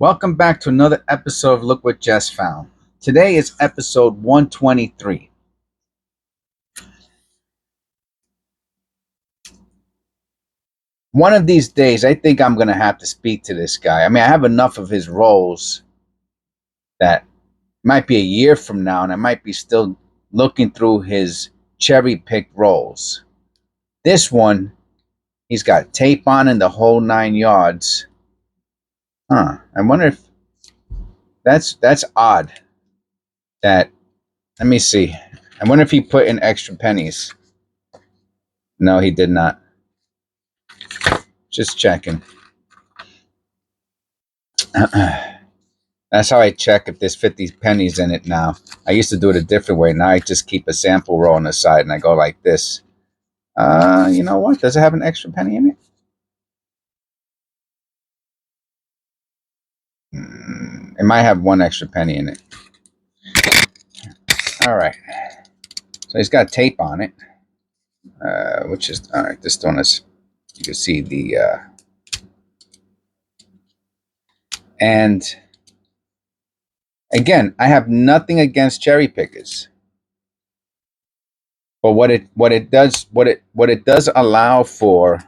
Welcome back to another episode of Look What Just Found. Today is episode 123. One of these days, I think I'm going to have to speak to this guy. I mean, I have enough of his roles that might be a year from now, and I might be still looking through his cherry-picked roles. This one, he's got tape on in the whole 9 yards. I wonder if that's odd. Let me see. I wonder if he put in extra pennies. No, he did not. Just checking. That's how I check if there's 50 pennies in it now. I used to do it a different way. Now I just keep a sample roll on the side and I go like this. You know what? Does it have an extra penny in it? It might have one extra penny in it. All right. So he's got tape on it, which is, all right, this one is, you can see the, and again, I have nothing against cherry pickers. But what it does allow for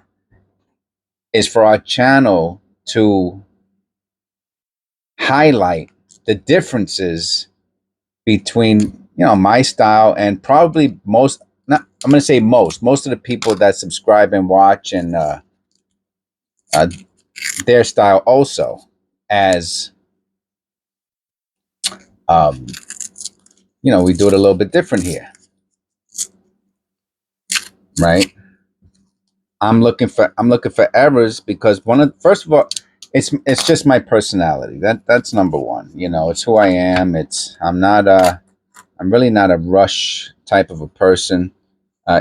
is for our channel to highlight the differences between my style and probably most of the people that subscribe and watch, and their style also, as we do it a little bit different here, right? I'm looking for errors because first of all, it's just my personality. That's number one. It's who I am. I'm really not a rush type of a person.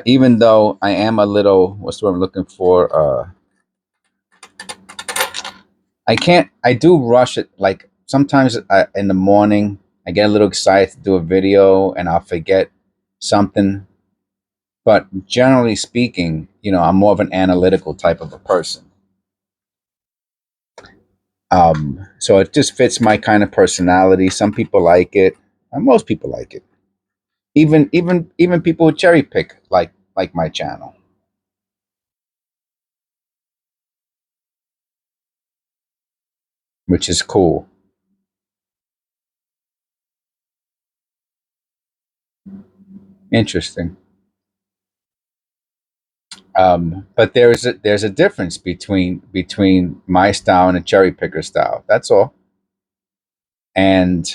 Even though I am a little, what's the word I'm looking for? I do rush it. Like sometimes in the morning, I get a little excited to do a video and I'll forget something. But generally speaking, I'm more of an analytical type of a person. So it just fits my kind of personality. Some people like it, and most people like it. Even people who cherry pick like my channel, which is cool. Interesting. But there's a difference between my style and a cherry picker style. That's all. And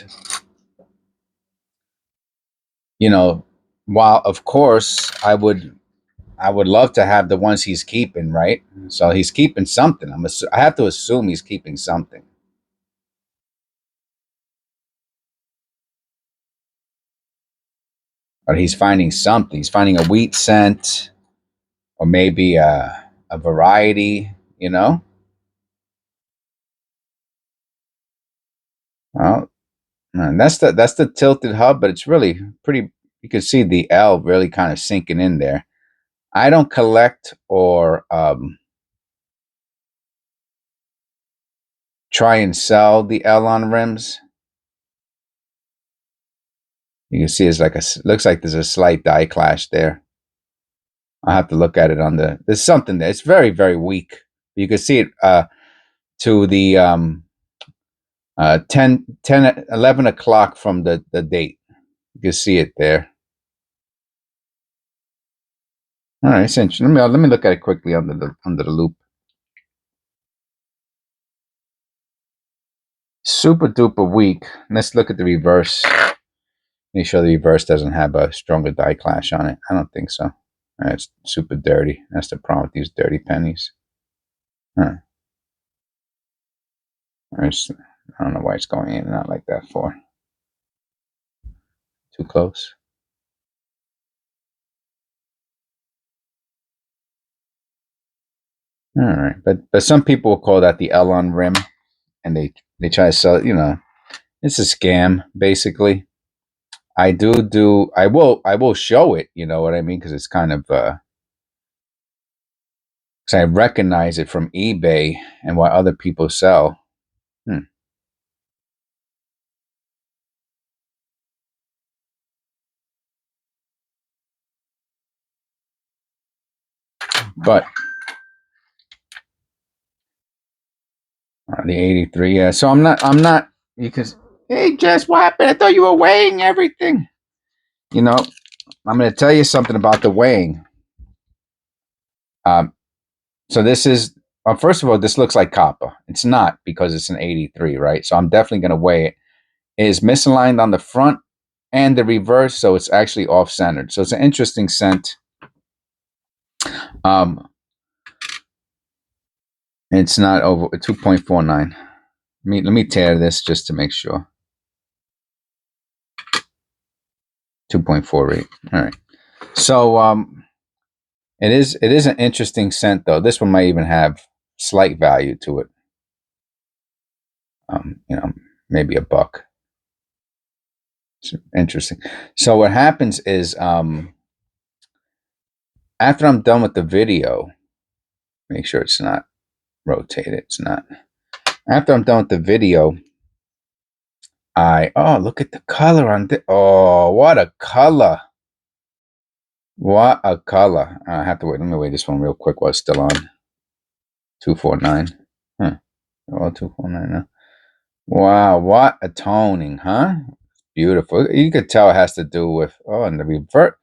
while of course I would love to have the ones he's keeping, right? So he's keeping something. I have to assume he's keeping something. Or he's finding something. He's finding a wheat scent, or maybe a variety. Well, and that's the tilted hub, but it's really pretty. You can see the L really kind of sinking in there. I don't collect or try and sell the L on rims. You can see it's looks like there's a slight die clash there. I'll have to look at it there's something there. It's very, very weak. You can see it to the 11 o'clock from the date. You can see it there. All right, it's interesting. Let me look at it quickly under the loop. Super duper weak. Let's look at the reverse. Make sure the reverse doesn't have a stronger die clash on it. I don't think so. It's super dirty. That's the problem with these dirty pennies. Huh. I don't know why it's going in and out like that for. Too close. All right, but some people will call that the L on rim, and they try to sell it. It's a scam basically. I will show it. You know what I mean? Because it's kind of because I recognize it from eBay and what other people sell. But the 83, yeah. So I'm not because, hey, Jess, what happened? I thought you were weighing everything. You know, I'm going to tell you something about the weighing. So this is, first of all, this looks like copper. It's not, because it's an 83, right? So I'm definitely going to weigh it. It is misaligned on the front and the reverse, so it's actually off-centered. So it's an interesting scent. It's not over 2.49. Let me tear this just to make sure. 2.48. All right. So it is an interesting scent, though. This one might even have slight value to it. You know, maybe a buck. It's interesting. So what happens is, after I'm done with the video, make sure it's not rotated. It's not. After I'm done with the video, oh, look at the color on this. Oh, what a color. What a color. I have to wait. Let me wait this one real quick while it's still on. 249. Huh. Oh, 249 now. Wow, what a toning, huh? Beautiful. You could tell it has to do with, and the revert.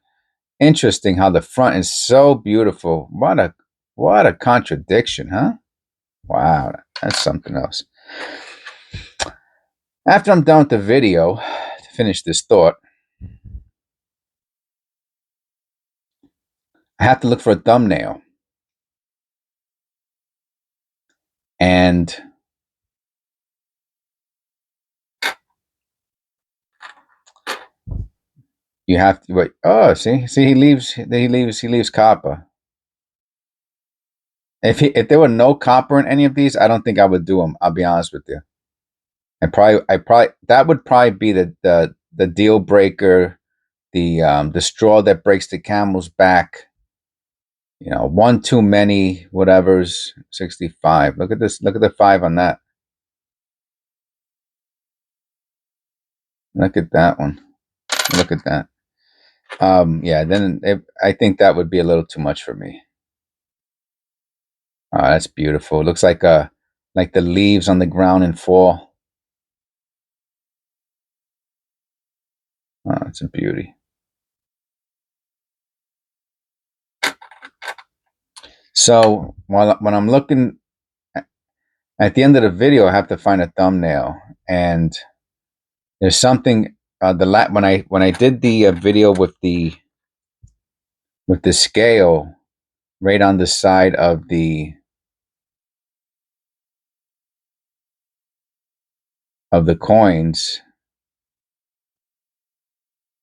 Interesting how the front is so beautiful. What a contradiction, huh? Wow, that's something else. After I'm done with the video, to finish this thought, I have to look for a thumbnail. And you have to wait. Oh, see, he leaves copper. If there were no copper in any of these, I don't think I would do them. I'll be honest with you. That would probably be the deal breaker, the straw that breaks the camel's back. You know, one too many, whatever's 65. Look at this. Look at the 5 on that. Look at that one. Look at that. Yeah, then I think that would be a little too much for me. Oh, that's beautiful. It looks like the leaves on the ground in fall. Oh, it's a beauty. So when I'm looking at the end of the video, I have to find a thumbnail, and there's something. When I did the video with the scale right on the side of the coins,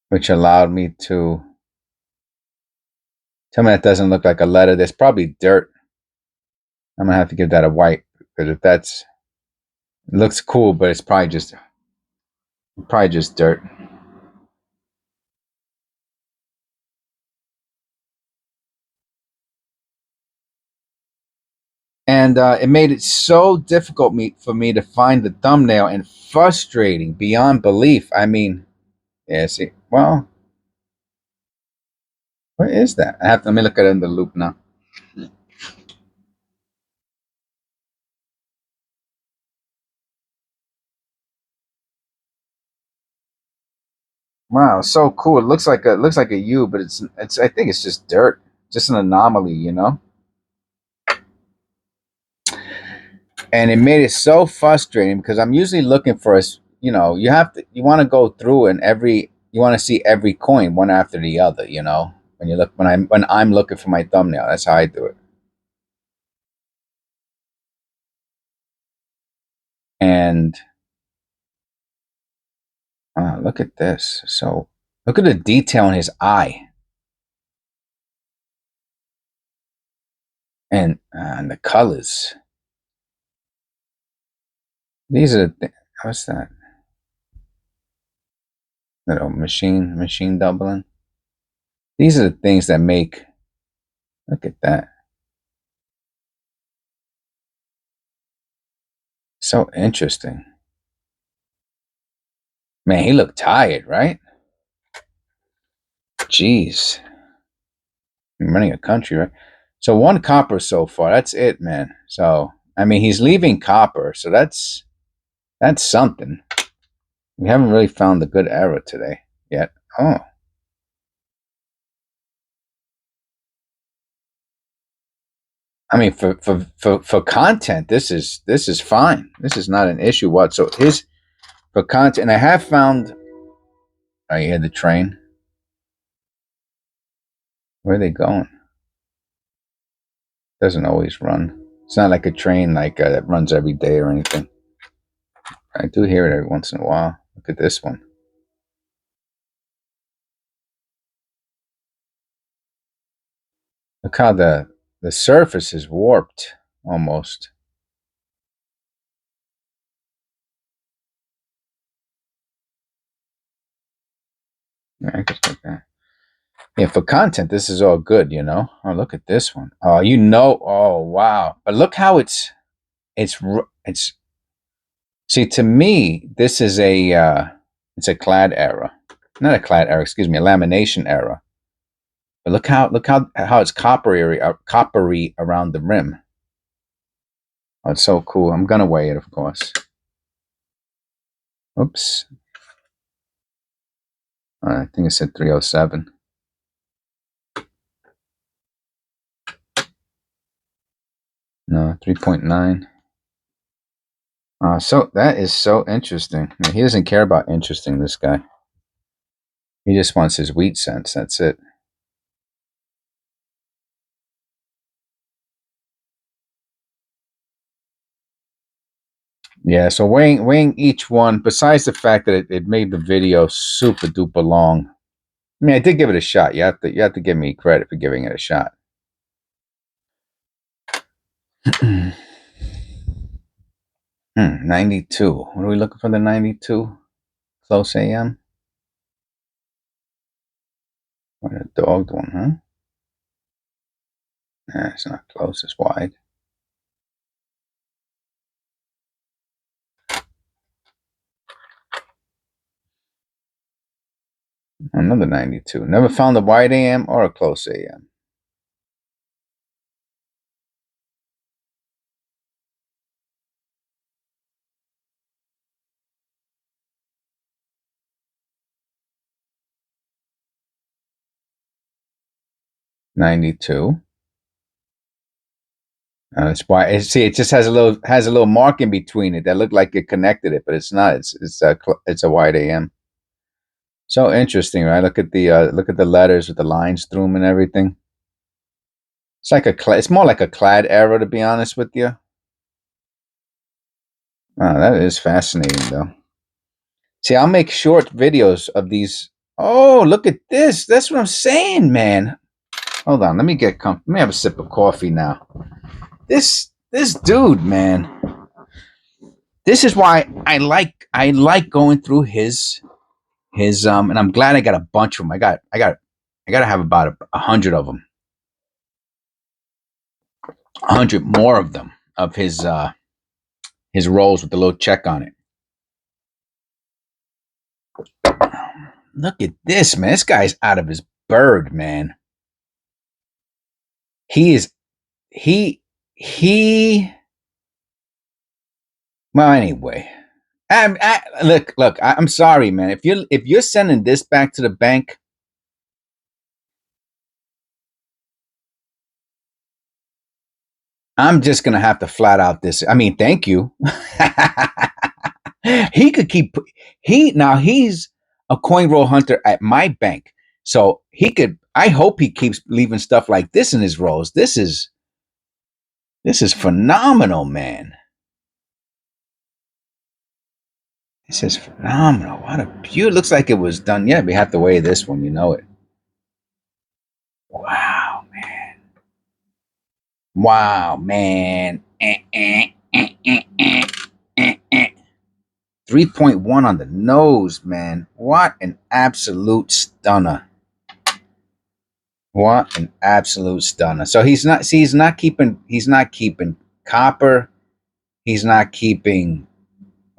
which allowed me to tell me that doesn't look like a letter. There's probably dirt. I'm gonna have to give that a wipe, because if it looks cool, but it's probably just dirt. And it made it so difficult for me to find the thumbnail, and frustrating beyond belief. I mean, yeah, see, well, what is that? Let me look at it in the loop now. Wow, so cool. It looks like a U, but it's I think it's just dirt, just an anomaly, you know. And it made it so frustrating, because I'm usually looking for you know, you want to go through, and you want to see every coin one after the other, you know. When I'm looking for my thumbnail, that's how I do it. And look at this. So look at the detail in his eye, and the colors. These are what's that? Little machine doubling. These are the things that make. Look at that. So interesting. Man, he looked tired, right? Jeez. I'm running a country, right? So 1 copper so far. That's it, man. So I mean, he's leaving copper, so that's something. We haven't really found the good error today yet. Oh. I mean, for content, this is fine. This is not an issue whatsoever. For content, and I have found. Oh, you hear the train? Where are they going? Doesn't always run. It's not like a train that runs every day or anything. I do hear it every once in a while. Look at this one. Look how the surface is warped almost. Yeah, just like that. Yeah, for content, this is all good, you know. Oh, look at this one. Oh, you know. Oh, wow. But look how it's. See, to me, this is it's a clad error, not a clad error. Excuse me, a lamination error. But look how it's coppery around the rim. Oh, it's so cool. I'm gonna weigh it, of course. Oops. I think it said 307. No, 3.9. So that is so interesting. I mean, he doesn't care about interesting, this guy. He just wants his wheat cents. That's it. Yeah, so weighing each one, besides the fact that it made the video super duper long. I mean, I did give it a shot. You have to give me credit for giving it a shot. 92. What are we looking for? The 92? Close AM? What a dogged one, huh? Nah, it's not close. It's wide. Another 92. Never found a wide AM or a close AM. '92. That's why. See, it just has a little mark in between it that looked like it connected it, but it's not. It's a wide AM. So interesting, right? Look at the letters with the lines through them and everything. It's more like a clad error, to be honest with you. Oh, that is fascinating, though. See, I'll make short videos of these. Oh, look at this. That's what I'm saying, man. Hold on. Let me let me have a sip of coffee now. This dude, man. This is why I like going through his and I'm glad I got a bunch of them. I got to have about 100 of them. 100 more of them of his rolls with the little check on it. Look at this, man. This guy's out of his bird, man. He is well, anyway. Look, I'm sorry, man. If you're sending this back to the bank, I'm just gonna have to flat out this. I mean, thank you. He could keep he's a coin roll hunter at my bank. So I hope he keeps leaving stuff like this in his rolls. This is phenomenal, man. This is phenomenal. What a beauty. Looks like it was done. Yeah, we have to weigh this one, you know it. Wow, man. Wow, man. 3.1 on the nose, man. What an absolute stunner. What an absolute stunner. So he's not keeping copper. He's not keeping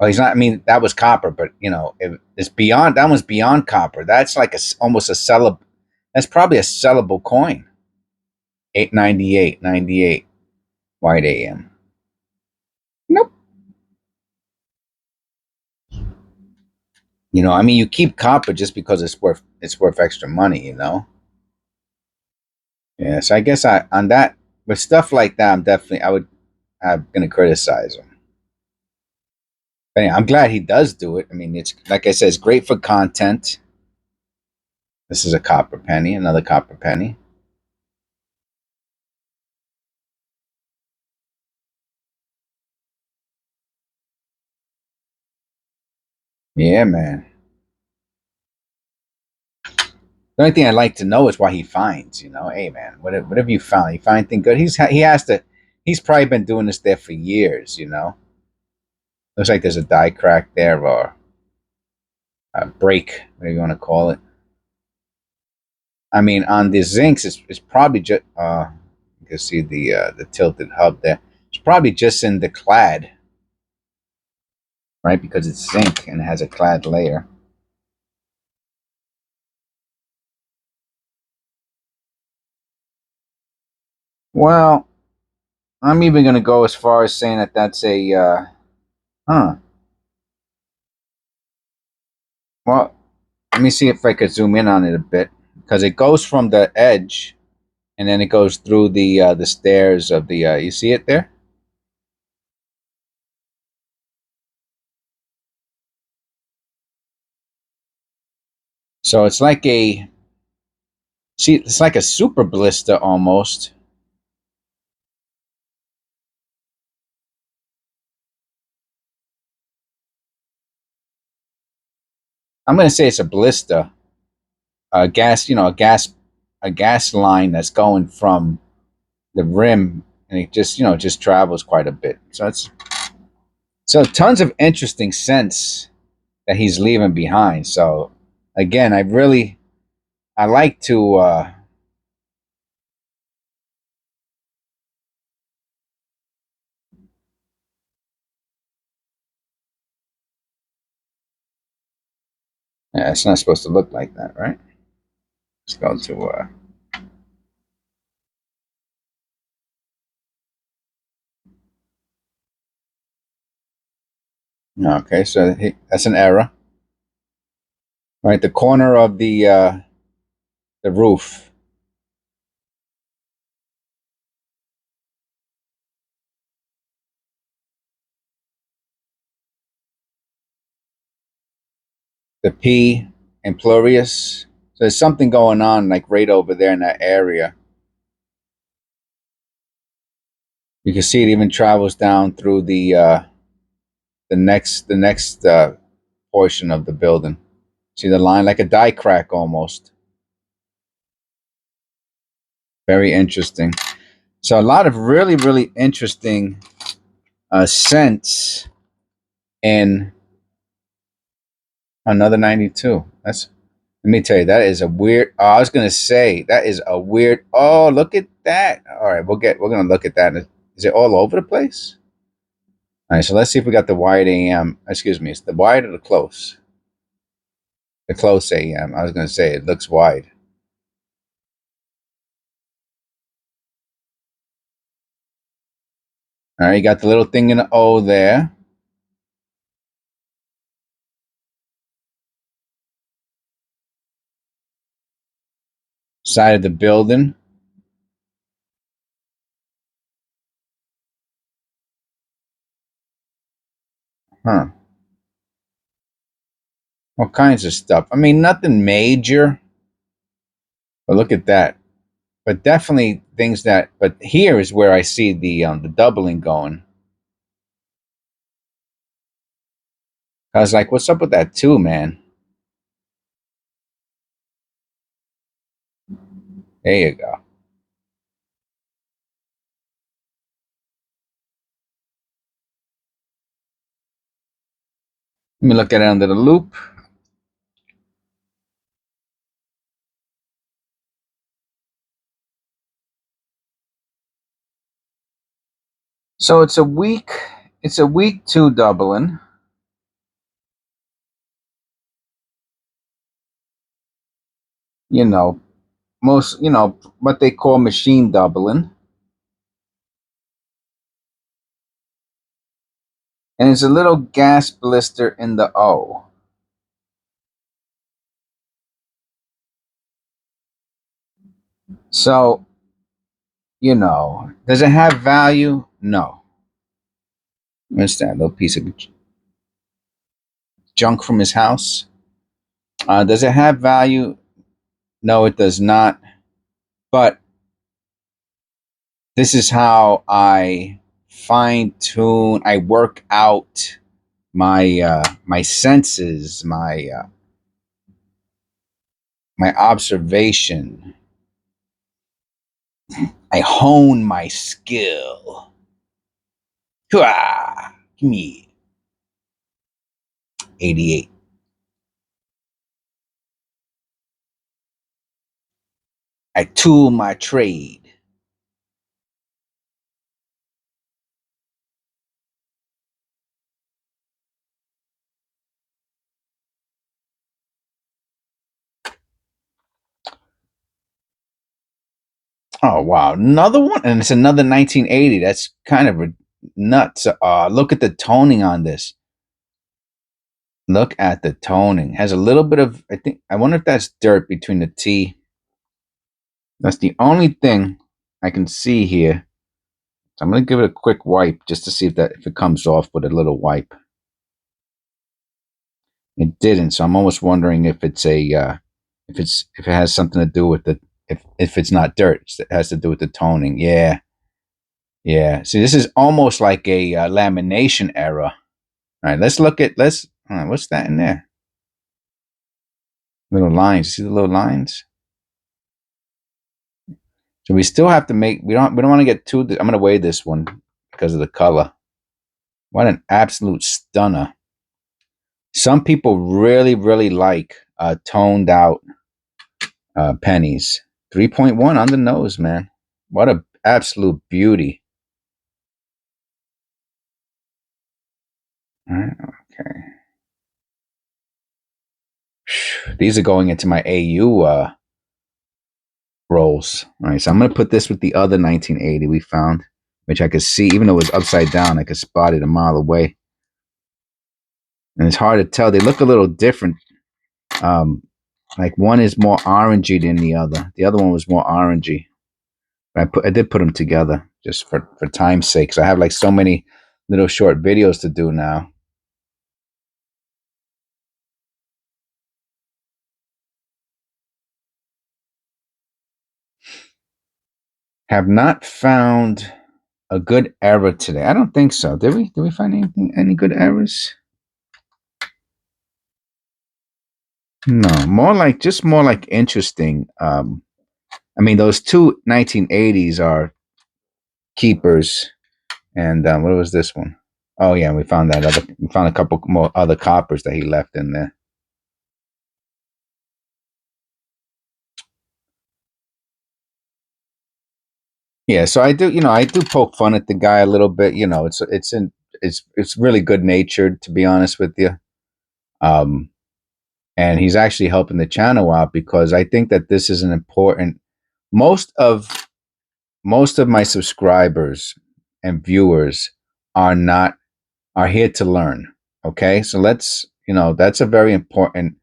he's not. I mean, that was copper, but you know, it's beyond. That one's beyond copper. That's like almost a sellable. That's probably a sellable coin. 898.98 white AM. Nope. You know, I mean, you keep copper just because it's worth extra money. You know. Yeah. So I guess I on that with stuff like that, I'm gonna criticize him. But yeah, I'm glad he does do it. I mean, it's like I said, it's great for content. This is a copper penny, another copper penny. Yeah, man. The only thing I'd like to know is why he finds. You know, hey, man, whatever you found, you find anything good? He has to. He's probably been doing this there for years. You know, looks like there's a die crack there or a break, whatever you want to call it. I mean, on the zincs, it's probably just. You can see the tilted hub there. It's probably just in the clad, right? Because it's zinc and it has a clad layer. Well, I'm even going to go as far as saying that that's a, huh. Well, let me see if I could zoom in on it a bit because it goes from the edge and then it goes through the stairs of the, you see it there? So it's like it's like a super blister almost. I'm going to say it's a blister, a gas, a gas line that's going from the rim and it just travels quite a bit. So tons of interesting scents that he's leaving behind. So again, I like to yeah, it's not supposed to look like that, right? Let's go to okay, so that's an error. Right, the corner of the roof. The P and plurius. So there's something going on like right over there in that area. You can see it even travels down through the next portion of the building. See the line like a die crack almost. Very interesting. So a lot of really really interesting scents in another 92. That's let me tell you that is a weird. Oh, I was gonna say that is a weird. Oh, look at that. All right, we're gonna look at that. Is it all over the place? All right, so let's see if we got the wide AM. Excuse me, it's the wide or the close? The close AM. I was gonna say it looks wide. All right, you got the little thing in the O there. Side of the building. Huh. All kinds of stuff. I mean, nothing major, but look at that. But definitely things that. But here is where I see the doubling going. I was like, "What's up with that too, man?" There you go. Let me look at it under the loop. So it's a week two doubling. You know, most, what they call machine doubling. And there's a little gas blister in the O. So, does it have value? No. What's that little piece of junk from his house? Does it have value? No, it does not. But this is how I fine tune. I work out my senses, my observation. I hone my skill. Hua! Give me 88. I tool my trade. Oh wow, another one, and it's another 1980. That's kind of nuts. Look at the toning on this. Look at the toning. Has a little bit of, I wonder if that's dirt between the T. That's the only thing I can see here. So I'm gonna give it a quick wipe just to see if it comes off with a little wipe. It didn't, so I'm almost wondering if it's if it has something to do with the if it's not dirt, it has to do with the toning. Yeah, yeah. See, this is almost like a lamination error. All right, let's look at what's that in there? Little lines. See the little lines? So we still have to make. We don't want to get too. I'm going to weigh this one because of the color. What an absolute stunner! Some people really, really like toned out pennies. 3.1 on the nose, man. What a absolute beauty. All right, okay. These are going into my AU rolls. All right, so I'm going to put this with the other 1980 we found, which I could see, even though it was upside down, I could spot it a mile away. And it's hard to tell. They look a little different. Like one is more orangey than the other. The other one was more orangey. I did put them together just for time's sake. So I have like so many little short videos to do now. Have not found a good error today. I don't think so. Did we? Did we find any good errors? No, more like interesting. I mean, those two 1980s are keepers. And what was this one? Oh yeah, we found a couple more other coppers that he left in there. Yeah, so I do poke fun at the guy a little bit. It's really good natured, to be honest with you. Um, and he's actually helping the channel out because I think that this is an important. Most of my subscribers and viewers are not are here to learn. Okay, so that's a very important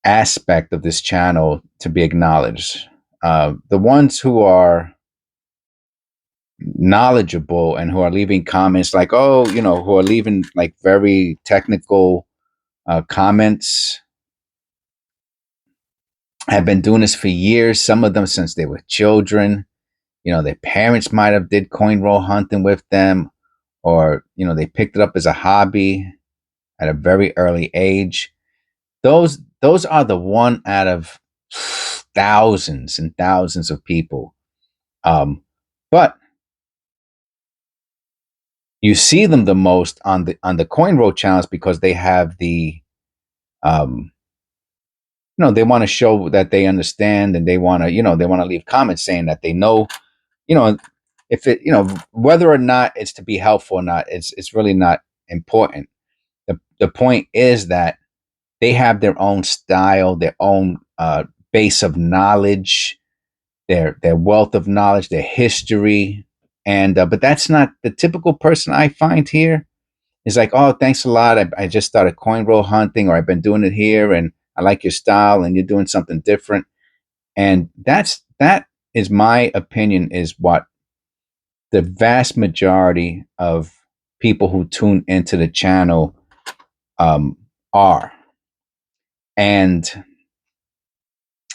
aspect of this channel to be acknowledged. The ones who are knowledgeable and who are leaving comments like, oh, who are leaving like very technical comments have been doing this for years. Some of them since they were children. Their parents might have did coin roll hunting with them, or they picked it up as a hobby at a very early age. Those are the one out of thousands and thousands of people. But you see them the most on the coin roll channels because they have the they want to show that they understand, and they want to leave comments saying that they know, if it whether or not it's to be helpful or not, it's really not important. The point is that they have their own style, their own base of knowledge, their wealth of knowledge, their history, and but that's not the typical person I find here. Is like, oh, thanks a lot. I just started coin roll hunting, or I've been doing it here, and I like your style, and you're doing something different. And that is my opinion, is what the vast majority of people who tune into the channel are. And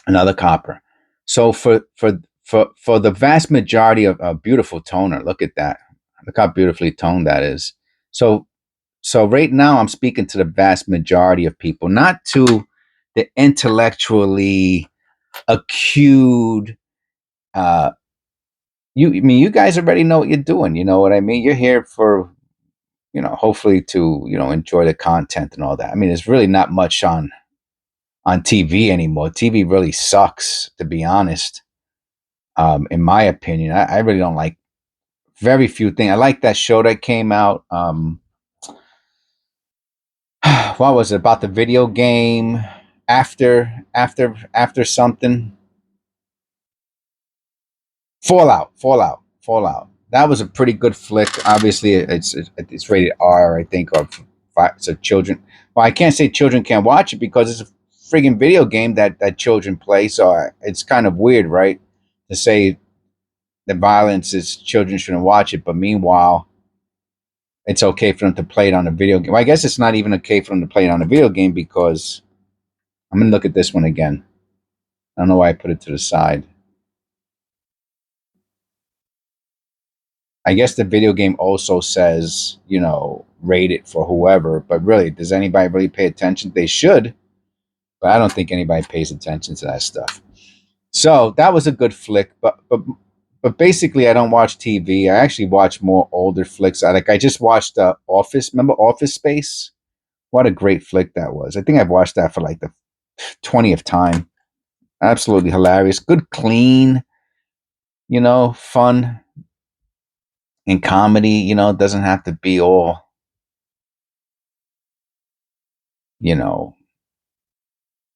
another copper. So for the vast majority of a beautiful toner, look at that. Look how beautifully toned that is. So right now I'm speaking to the vast majority of people, not to the intellectually acute. I mean, you guys already know what you're doing. You know what I mean? You're here for, hopefully to, enjoy the content and all that. I mean, there's really not much on TV anymore. TV really sucks, to be honest. In my opinion, I really don't like very few things. I like that show that came out. What was it about the video game? After something. Fallout. That was a pretty good flick. Obviously, it's rated R, I think, or so children. Well, I can't say children can't watch it because it's a friggin' video game that children play. So it's kind of weird, right, to say the violence is children shouldn't watch it, but meanwhile, it's okay for them to play it on a video game. Well, I guess it's not even okay for them to play it on a video game, because I'm gonna look at this one again. I don't know why I put it to the side. I guess the video game also says, rate it for whoever, but really, does anybody really pay attention? They should, but I don't think anybody pays attention to that stuff. So that was a good flick, but basically, I don't watch TV. I actually watch more older flicks. I just watched Office. Remember Office Space? What a great flick that was. I think I've watched that for like the 20th time. Absolutely hilarious. Good, clean, fun and comedy. It doesn't have to be all,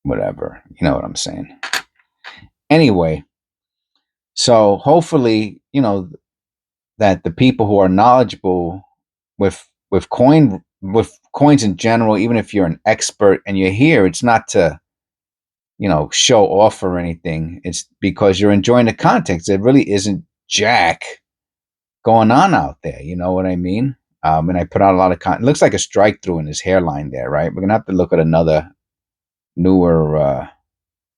whatever. You know what I'm saying? Anyway, so hopefully, that the people who are knowledgeable with coins in general, even if you're an expert and you're here, it's not to, show off or anything. It's because you're enjoying the context. There really isn't jack going on out there. You know what I mean? And I put out a lot of content. It looks like a strike through in his hairline there, right? We're gonna have to look at another newer,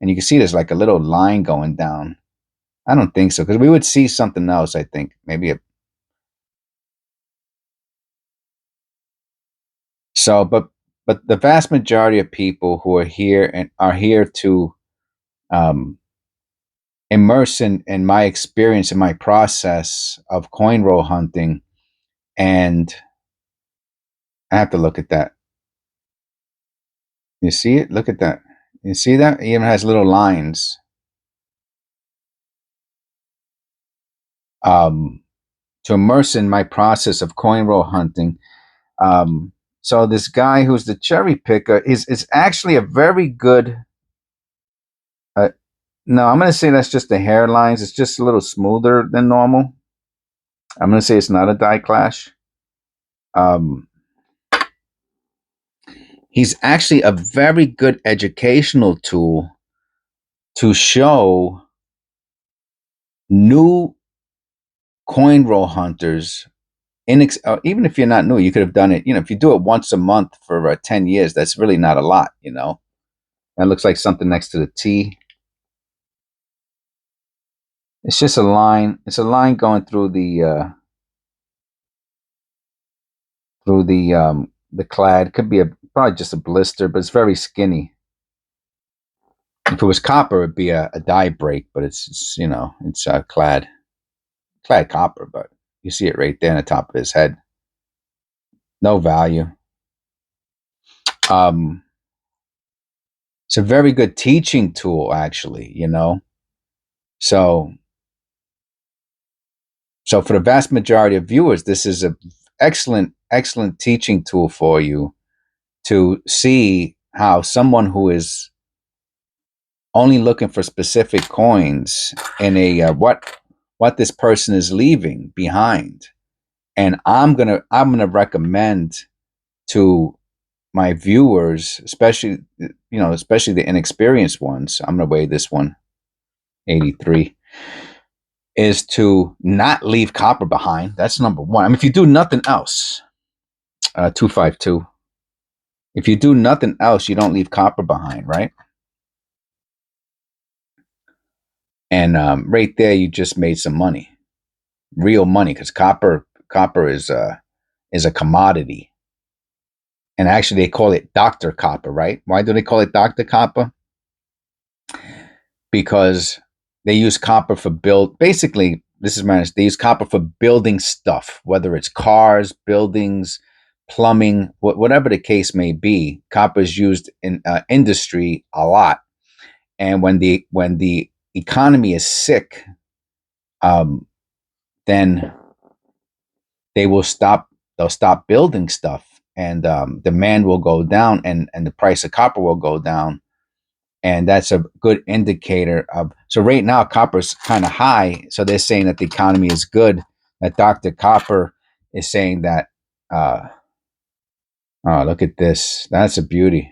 and you can see there's like a little line going down. I don't think so, because we would see something else. I think maybe so, but the vast majority of people who are here and are here to um, immerse in my experience and my process of coin roll hunting. And I have to look at that. You see it? Look at that. You see that? It even has little lines. To immerse in my process of coin roll hunting. So this guy who's the cherry picker is actually a very good. No, I'm going to say that's just the hairlines. It's just a little smoother than normal. I'm going to say it's not a die clash. He's actually a very good educational tool to show new coin roll hunters. Even if you're not new, you could have done it. If you do it once a month for 10 years, that's really not a lot. That looks like something next to the T. It's just a line. It's a line going through the clad. Could be probably just a blister, but it's very skinny. If it was copper, it'd be a dye break, but it's clad copper. But you see it right there on the top of his head. No value. It's a very good teaching tool, actually. So for the vast majority of viewers, this is a excellent teaching tool for you to see how someone who is only looking for specific coins in a what this person is leaving behind. And I'm gonna recommend to my viewers, especially especially the inexperienced ones. I'm gonna weigh this one, 83, is to not leave copper behind. That's number one. I mean, if you do nothing else, 252. If you do nothing else, you don't leave copper behind, right? And right there, you just made some money, real money, because copper is a commodity. And actually, they call it Dr. Copper, right? Why do they call it Dr. Copper? Because they use copper for basically, this is my understanding, they use copper for building stuff, whether it's cars, buildings, plumbing, whatever the case may be. Copper is used in industry a lot. And when the economy is sick, then they'll stop building stuff, and demand will go down, and the price of copper will go down. And that's a good indicator of, so right now copper's kind of high, so they're saying that the economy is good. That Dr. Copper is saying that oh, look at this, that's a beauty.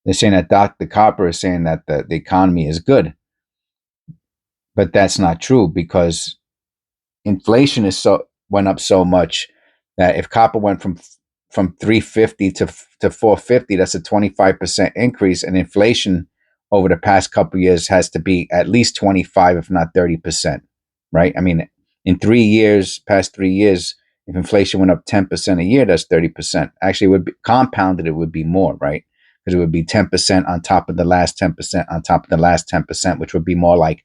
They're saying that Dr. Copper is saying that the economy is good, but that's not true, because inflation went up so much that if copper went from 350 to 450, that's a 25% increase, and inflation over the past couple of years has to be at least 25, if not 30%, right? I mean, in past 3 years, if inflation went up 10% a year, that's 30%. Actually, it would be compounded, it would be more, right? Because it would be 10% on top of the last 10% on top of the last 10%, which would be more like,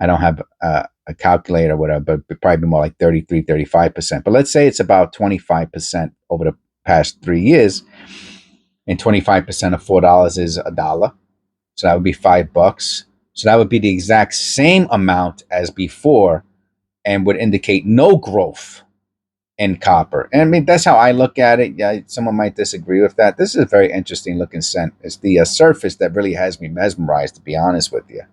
I don't have a calculator or whatever, but probably more like 33, 35%. But let's say it's about 25% over the past 3 years, and 25% of $4 is $1. So that would be $5. So that would be the exact same amount as before, and would indicate no growth in copper. And I mean, that's how I look at it. Yeah, someone might disagree with that. This is a very interesting looking cent. It's the surface that really has me mesmerized, to be honest with you.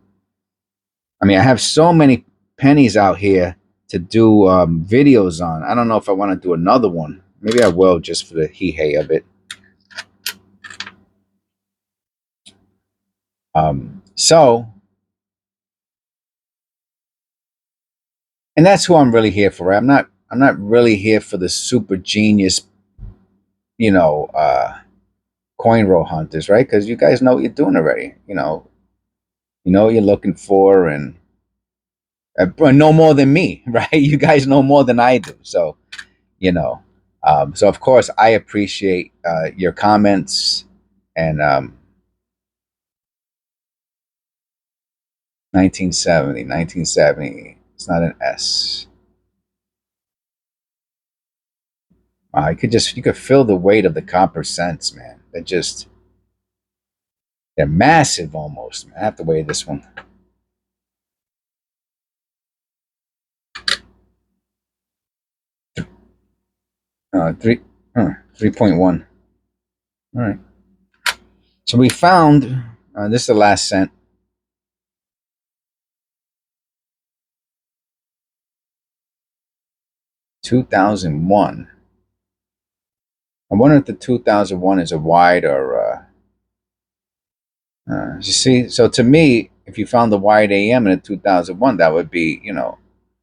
I mean, I have so many pennies out here to do videos on. I don't know if I want to do another one. Maybe I will, just for the hee-hay of it. So, and that's who I'm really here for. Right? I'm not really here for the super genius, coin roll hunters, right? Because you guys know what you're doing already. You know what you're looking for, and no more than me, right? You guys know more than I do. So, so of course I appreciate your comments, and 1970, it's not an S. You could feel the weight of the copper cents, man. They're massive almost, man. I have to weigh this one. uh 3 3.1. All right, so we found this is the last cent. 2001. I wonder if the 2001 is a wide or you see. So to me, if you found the wide AM in a 2001, that would be,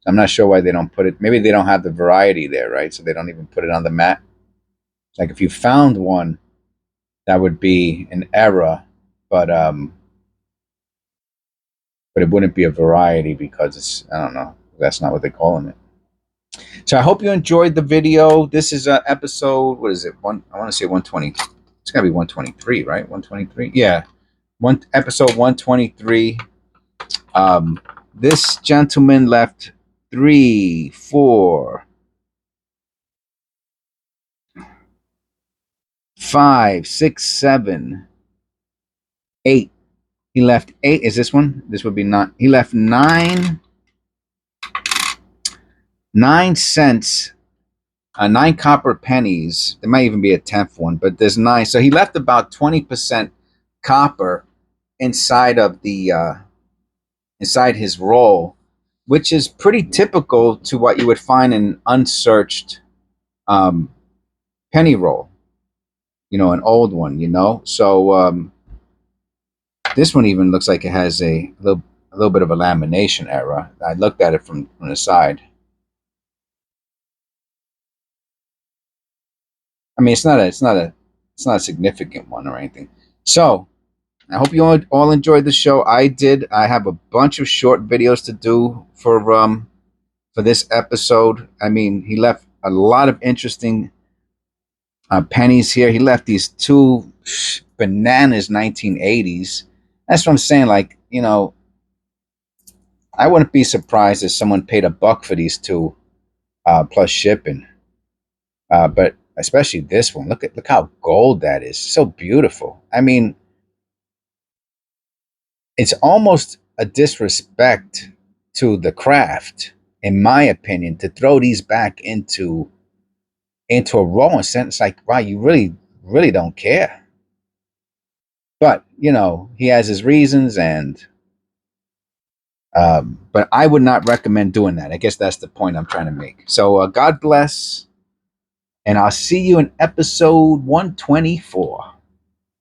I'm not sure why they don't put it. Maybe they don't have the variety there, right? So they don't even put it on the map. Like if you found one, that would be an error, but it wouldn't be a variety, because it's, I don't know, that's not what they're calling it. So I hope you enjoyed the video. This is episode, what is it? I want to say 120. It's gotta be 123, right? 123. Yeah, episode 123. This gentleman left 3, 4, 5, 6, 7, 8. He left 8. Is this one? This would be not. He left 9 cents, 9 copper pennies. There might even be a 10th one, but there's 9. So he left about 20% copper, inside of the inside his roll, which is pretty typical to what you would find in an unsearched um, penny roll. An old one. So this one even looks like it has a little bit of a lamination error. I looked at it from the side. I mean, it's not a significant one or anything. So I hope you all enjoyed the show. I did. I have a bunch of short videos to do for this episode. I mean, he left a lot of interesting pennies here. He left these two bananas 1980s. That's what I'm saying. Like, I wouldn't be surprised if someone paid $1 for these two, plus shipping. But especially this one. Look how gold that is. So beautiful. I mean, it's almost a disrespect to the craft, in my opinion, to throw these back into a roll and sense like, wow, you really, really don't care. But he has his reasons, and but I would not recommend doing that. I guess that's the point I'm trying to make. So God bless, and I'll see you in episode 124.